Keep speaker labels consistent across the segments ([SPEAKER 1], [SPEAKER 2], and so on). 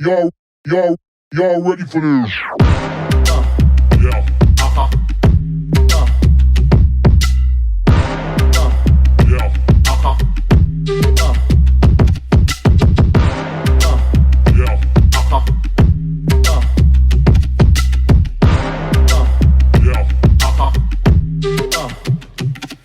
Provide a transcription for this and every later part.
[SPEAKER 1] Y'all, y'all, y'all ready for this? Yeah. Yeah. Yeah.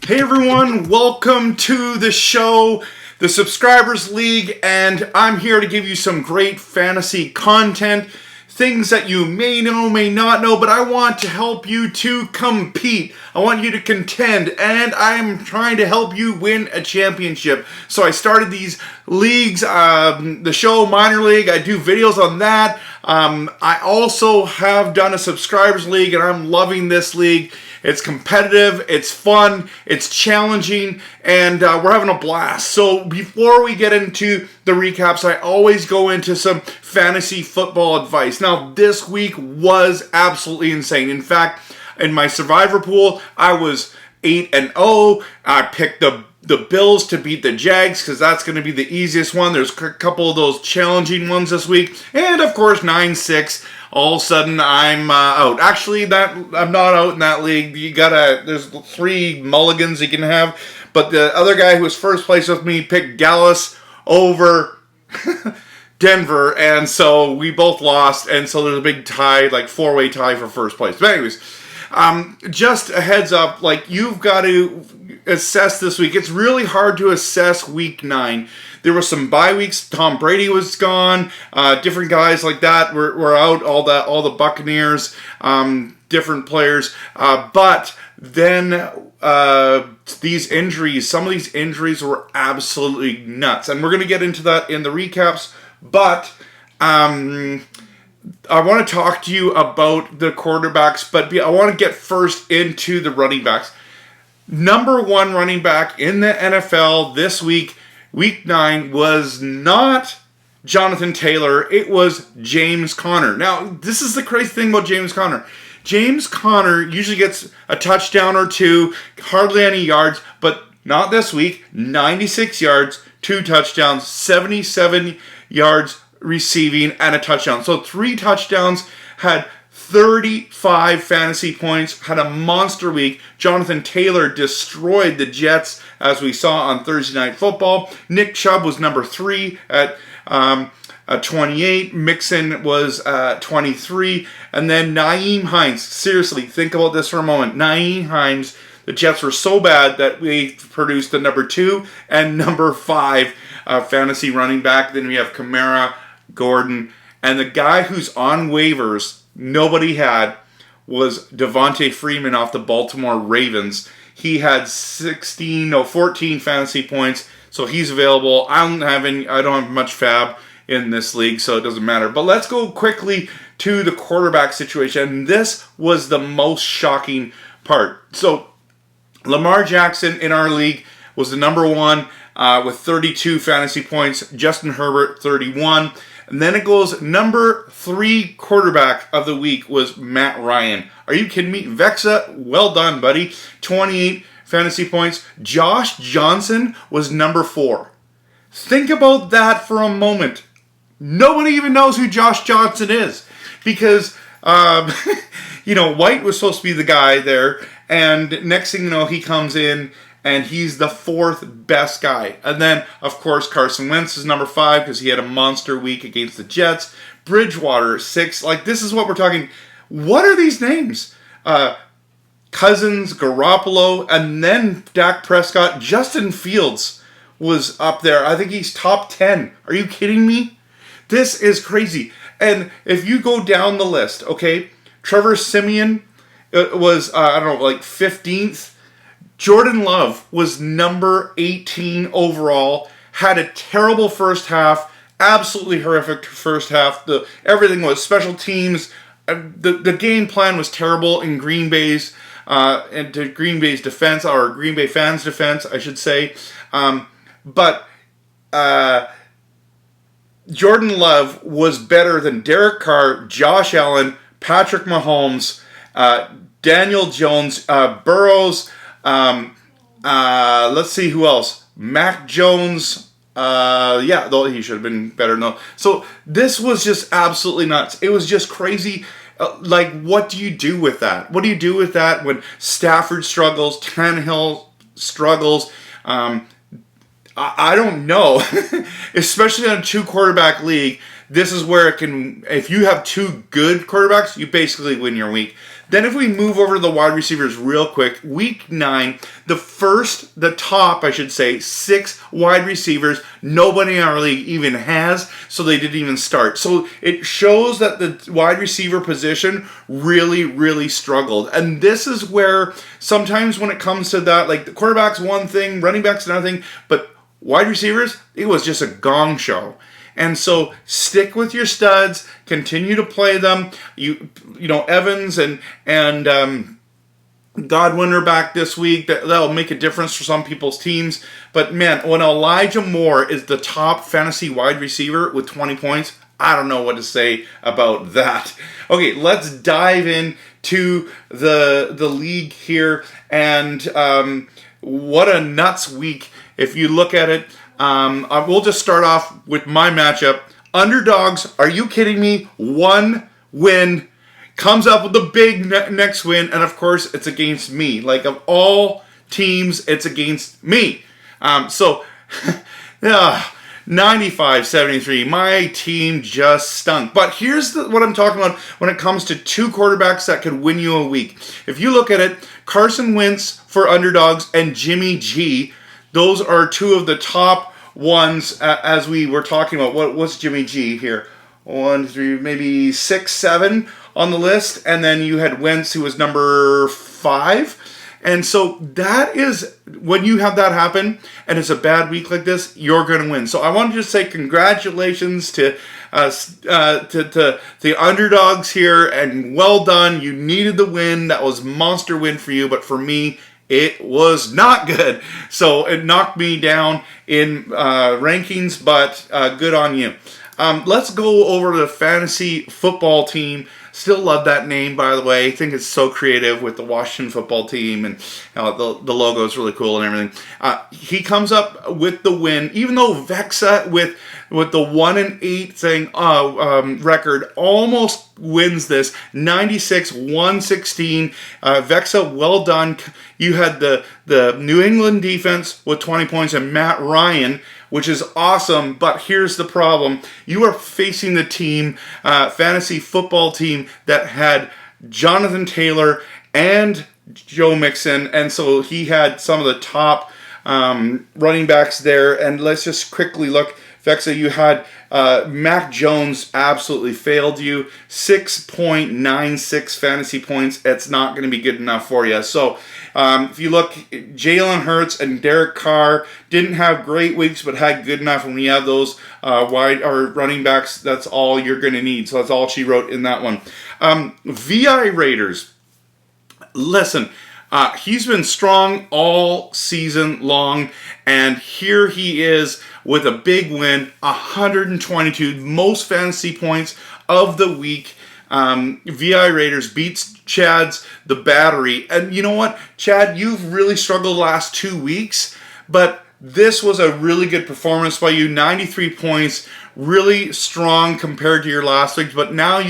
[SPEAKER 2] Hey everyone, welcome to the show, the Subscribers League, and I'm here to give you some great fantasy content, things that you may know, may not know, but I want to help you to compete. I want you to contend, and I'm trying to help you win a championship. So I started these leagues, the show Minor League, I do videos on that. I also have done a Subscribers League, and I'm loving this league. It's competitive, it's fun, it's challenging, and we're having a blast. So before we get into the recaps, I always go into some fantasy football advice. Now, this week was absolutely insane. In fact, in my Survivor pool, I was 8-0. I picked the Bills to beat the Jags because that's going to be the easiest one. There's a couple of those challenging ones this week. And, of course, 9-6. All of a sudden, I'm out. Actually, I'm not out in that league. There's 3 mulligans you can have. But the other guy who was first place with me picked Dallas over Denver. And so we both lost. And so there's a big tie, like 4-way tie for first place. But anyways, just a heads up, like you've got to assess this week. It's really hard to assess week 9. There were some bye weeks. Tom Brady was gone. Different guys like that were out. All the Buccaneers, different players. But then these injuries, some of these injuries were absolutely nuts. And we're going to get into that in the recaps. But I want to talk to you about the quarterbacks. But I want to get first into the running backs. Number 1 running back in the NFL this week, Week 9, was not Jonathan Taylor. It was James Conner. Now, this is the crazy thing about James Conner. James Conner usually gets a touchdown or 2, hardly any yards, but not this week. 96 yards, 2 touchdowns, 77 yards receiving, and a touchdown. So 3 touchdowns, had 35 fantasy points, had a monster week. Jonathan Taylor destroyed the Jets, as we saw on Thursday Night Football. Nick Chubb was number 3 at 28. Mixon was 23. And then Nyheim Hines. Seriously, think about this for a moment. Nyheim Hines, the Jets were so bad that we produced the number 2 and number 5 fantasy running back. Then we have Kamara, Gordon, and the guy who's on waivers nobody had was Devontae Freeman off the Baltimore Ravens. He had 14 fantasy points, so he's available. I don't have much fab in this league, so it doesn't matter. But let's go quickly to the quarterback situation. This was the most shocking part. So Lamar Jackson in our league was the number 1 with 32 fantasy points. Justin Herbert, 31. And then it goes number 3 quarterback of the week was Matt Ryan. Are you kidding me? Vexa, well done, buddy. 28 fantasy points. Josh Johnson was number 4. Think about that for a moment. Nobody even knows who Josh Johnson is. Because, White was supposed to be the guy there. And next thing you know, he comes in and he's the 4th best guy. And then, of course, Carson Wentz is number 5 because he had a monster week against the Jets. Bridgewater, 6. Like, this is what we're talking. What are these names? Cousins, Garoppolo, and then Dak Prescott. Justin Fields was up there. I think he's top 10. Are you kidding me? This is crazy. And if you go down the list, okay, Trevor Siemian was, 15th. Jordan Love was number 18 overall, had a terrible first half, absolutely horrific first half. Everything was special teams. The game plan was terrible in Green Bay's defense, or Green Bay fans' defense, I should say. But Jordan Love was better than Derek Carr, Josh Allen, Patrick Mahomes, Daniel Jones, Burrows. Let's see who else. Mac Jones, Yeah, though he should have been better. No, so this was just absolutely nuts. It was just crazy. Like, what do you do with that? What do you do with that when Stafford struggles, Tannehill struggles? I don't know. Especially on a 2-quarterback league, this is where it can. If you have 2 good quarterbacks, you basically win your week. Then if we move over to the wide receivers real quick, week 9, the top, I should say, 6 wide receivers, nobody in our league even has, so they didn't even start. So it shows that the wide receiver position really, really struggled. And this is where sometimes when it comes to that, like the quarterback's one thing, running back's another thing, but wide receivers, it was just a gong show. And so stick with your studs, continue to play them. You know, Evans and Godwin are back this week. That'll make a difference for some people's teams. But man, when Elijah Moore is the top fantasy wide receiver with 20 points, I don't know what to say about that. Okay, let's dive in to the league here. And what a nuts week if you look at it. We'll just start off with my matchup. Underdogs, are you kidding me? 1 win. Comes up with the big next win. And of course, it's against me. Like, of all teams, it's against me. So, 95-73. My team just stunk. But here's what I'm talking about when it comes to 2 quarterbacks that could win you a week. If you look at it, Carson Wentz for Underdogs and Jimmy G. Those are 2 of the top ones as we were talking about. What's Jimmy G here? 1, 3, maybe 6, 7 on the list. And then you had Wentz, who was number 5. And so that is, when you have that happen, and it's a bad week like this, you're going to win. So I wanted to say congratulations to the Underdogs here, and well done. You needed the win. That was a monster win for you, but for me, it was not good. So it knocked me down in rankings, but good on you. Let's go over to the fantasy football team. Still love that name, by the way. I think it's so creative with the Washington football team, and the logo is really cool and everything. He comes up with the win, even though Vexa with the 1-8 thing record almost wins this 96-116. Vexa, well done. You had the New England defense with 20 points and Matt Ryan, which is awesome, but here's the problem. You are facing the team, fantasy football team, that had Jonathan Taylor and Joe Mixon, and so he had some of the top running backs there. And let's just quickly look. Vexa, you had Mac Jones absolutely failed you. 6.96 fantasy points. It's not going to be good enough for you. So if you look, Jalen Hurts and Derek Carr didn't have great weeks, but had good enough. When you have those wide or running backs, that's all you're going to need. So that's all she wrote in that one. VI Raiders. Listen. He's been strong all season long, and here he is with a big win, 122, most fantasy points of the week. VI Raiders beats Chad's The Battery. And you know what, Chad, you've really struggled the last 2 weeks, but this was a really good performance by you. 93 points, really strong compared to your last week, but now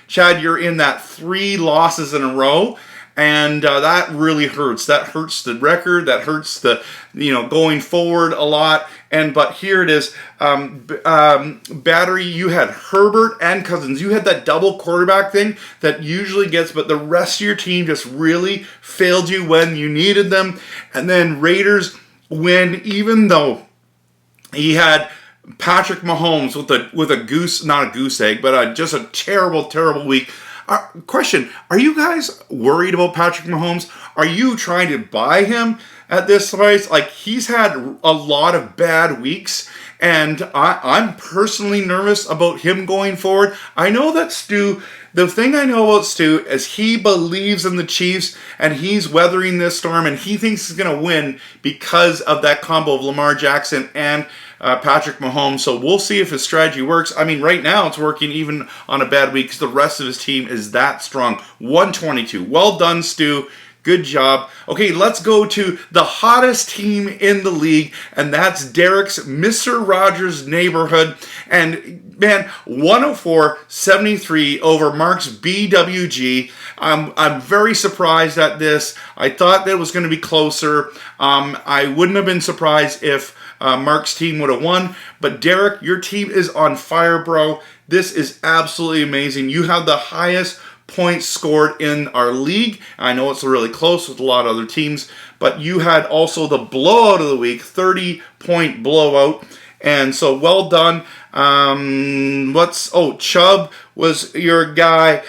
[SPEAKER 2] Chad, you're in that 3 losses in a row. And that really hurts. That hurts the record. That hurts the, going forward a lot. But here it is. Battery, you had Herbert and Cousins. You had that double quarterback thing that usually gets, but the rest of your team just really failed you when you needed them. And then Raiders win, even though he had Patrick Mahomes with a goose, not a goose egg, but just a terrible, terrible week. Question, are you guys worried about Patrick Mahomes? Are you trying to buy him at this price? Like, he's had a lot of bad weeks, and I'm personally nervous about him going forward. I know that the thing I know about Stu is he believes in the Chiefs, and he's weathering this storm, and he thinks he's going to win because of that combo of Lamar Jackson and Patrick Mahomes. So we'll see if his strategy works. I mean, right now it's working even on a bad week because the rest of his team is that strong. 122. Well done, Stu. Good job. Okay, let's go to the hottest team in the league, and that's Derek's Mr. Rogers Neighborhood. And man, 104-73 over Mark's BWG. I'm very surprised at this. I thought that it was going to be closer. I wouldn't have been surprised if Mark's team would have won. But Derek, your team is on fire, bro. This is absolutely amazing. You have the highest points scored in our league. I know it's really close with a lot of other teams, but you had also the blowout of the week, 30-point blowout. And so well done. Chubb was your guy.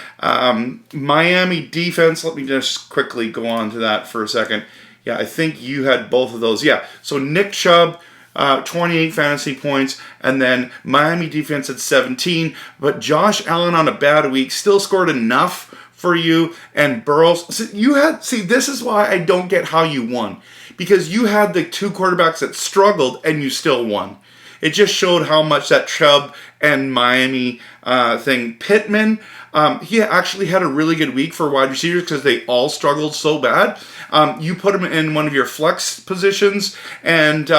[SPEAKER 2] Miami defense. Let me just quickly go on to that for a second. Yeah, I think you had both of those. Yeah, so Nick Chubb, 28 fantasy points, and then Miami defense at 17. But Josh Allen on a bad week still scored enough for you. And Burrows, this is why I don't get how you won. Because you had the two quarterbacks that struggled and you still won. It just showed how much that Chubb and Miami thing. Pittman, he actually had a really good week for wide receivers because they all struggled so bad. You put him in one of your flex positions, and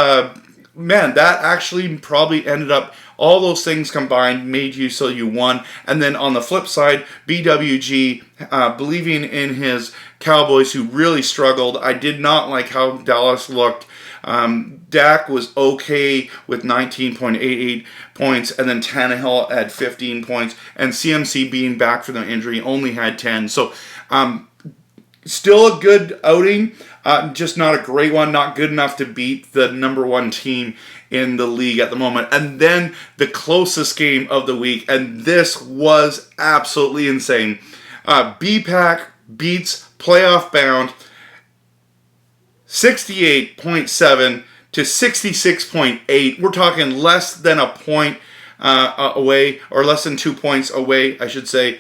[SPEAKER 2] man, that actually probably ended up, all those things combined made you so you won. And then on the flip side, BWG, believing in his Cowboys who really struggled. I did not like how Dallas looked. Dak was okay with 19.88 points, and then Tannehill had 15 points, and CMC being back from the injury only had 10. So still a good outing, just not a great one, not good enough to beat the number one team in the league at the moment. And then the closest game of the week, and this was absolutely insane. BPAC beats Playoff Bound 68.7 to 66.8. We're talking less than a point away, or less than 2 points away, I should say.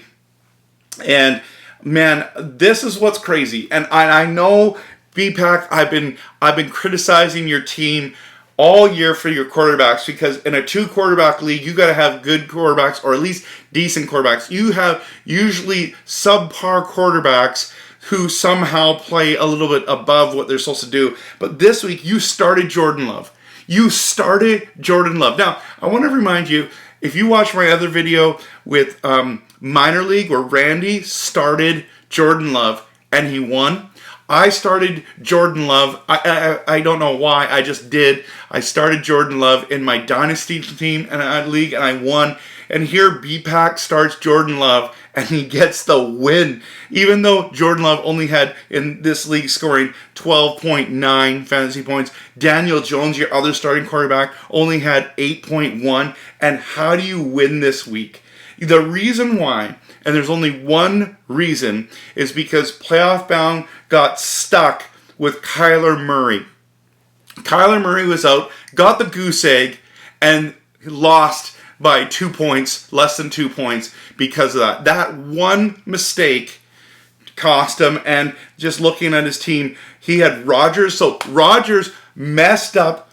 [SPEAKER 2] And man, this is what's crazy. And I know BPAC, I've been criticizing your team all year for your quarterbacks, because in a 2-quarterback league, you got to have good quarterbacks, or at least decent quarterbacks. You have usually subpar quarterbacks who somehow play a little bit above what they're supposed to do. But this week, you started Jordan Love. Now, I want to remind you, if you watch my other video with Minor League, where Randy started Jordan Love and he won, I started Jordan Love. I don't know why. I just did. I started Jordan Love in my Dynasty team and league, and I won. And here BPAC starts Jordan Love, and he gets the win. Even though Jordan Love only had, in this league, scoring 12.9 fantasy points. Daniel Jones, your other starting quarterback, only had 8.1. And how do you win this week? The reason why, and there's only one reason, is because Playoff Bound got stuck with Kyler Murray. Kyler Murray was out, got the goose egg, and lost by 2 points, less than 2 points, because of that. That one mistake cost him. And just looking at his team, he had Rodgers. So Rodgers messed up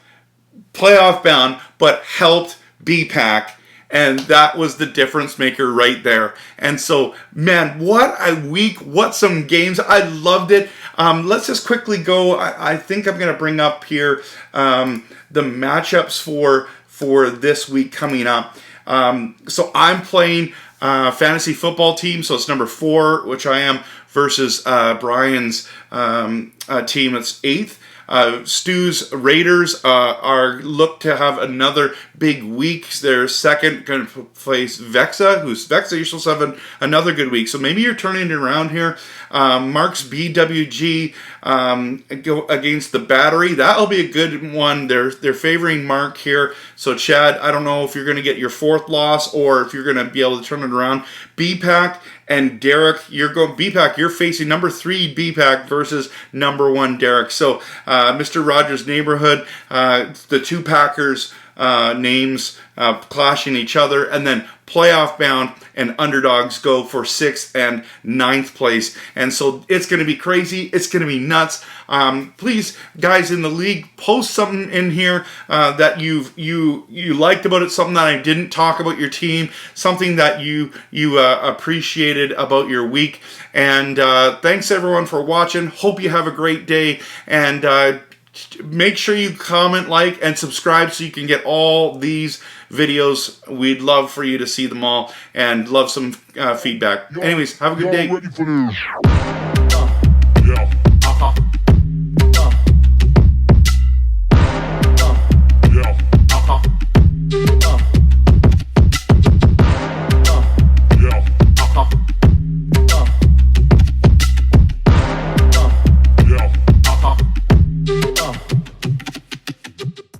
[SPEAKER 2] Playoff Bound, but helped BPAC. And that was the difference maker right there. And so, man, what a week. What some games. I loved it. Let's just quickly go. I think I'm going to bring up here the matchups for this week coming up. So I'm playing fantasy football team. So it's number 4, which I am, versus Brian's team. It's 8th. Stu's Raiders are looked to have another big week. They're second, going to face Vexa, you're supposed to have another good week. So maybe you're turning it around here. Mark's BWG go against the Battery. That'll be a good one. They're favoring Mark here. So Chad, I don't know if you're going to get your 4th loss or if you're going to be able to turn it around. BPAC and Derek, you're facing number 3 BPAC versus number 1 Derek. So Mr. Rogers' Neighborhood, the two Packers names clashing each other, and then playoff bound, and Underdogs go for 6th and 9th place. And so it's going to be crazy. It's going to be nuts. Please, guys in the league, post something in here that you liked about it, something that I didn't talk about your team, something that you appreciated about your week. And thanks everyone for watching. Hope you have a great day, and make sure you comment, like, and subscribe so you can get all these videos. We'd love for you to see them all and love some feedback. Anyways, have a good day.
[SPEAKER 1] Y'all ready for this?